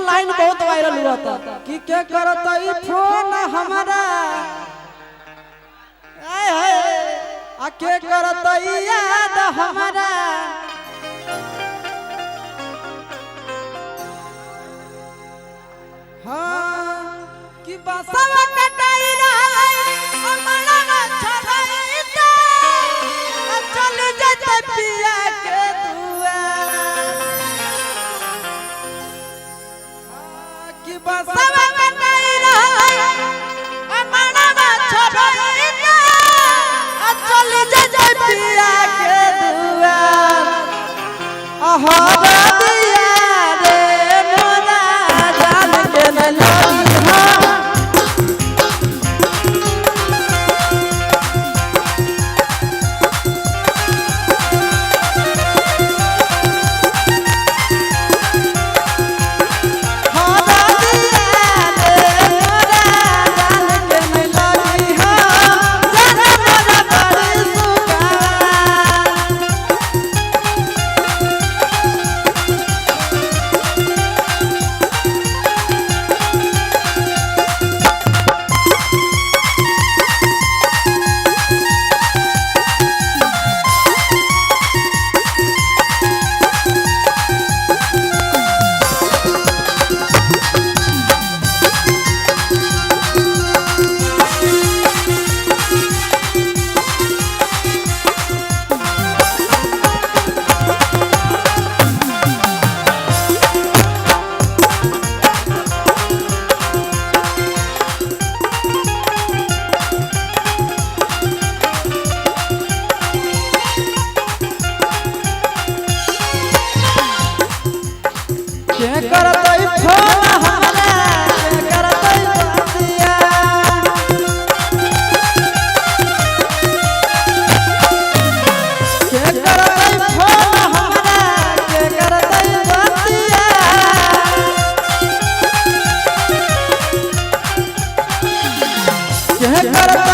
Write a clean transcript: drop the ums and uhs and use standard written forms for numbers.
line बहुत viral हुआ था कि के करता ई फोन हमारा आए हाय आ के करता ई याद हमारा हाँ कि बसवा कटाई रहलै अमला छड़ाई के चल जते पिया के कि बसवा कटाई रहलै अमला छड़ाई के चल जते पिया के दुआर अहरा दिया रे मोरा जान के न लगी करतई फोन हमरा के करतई बतिया के करतई फोन हमरा के करतई बतिया के करतई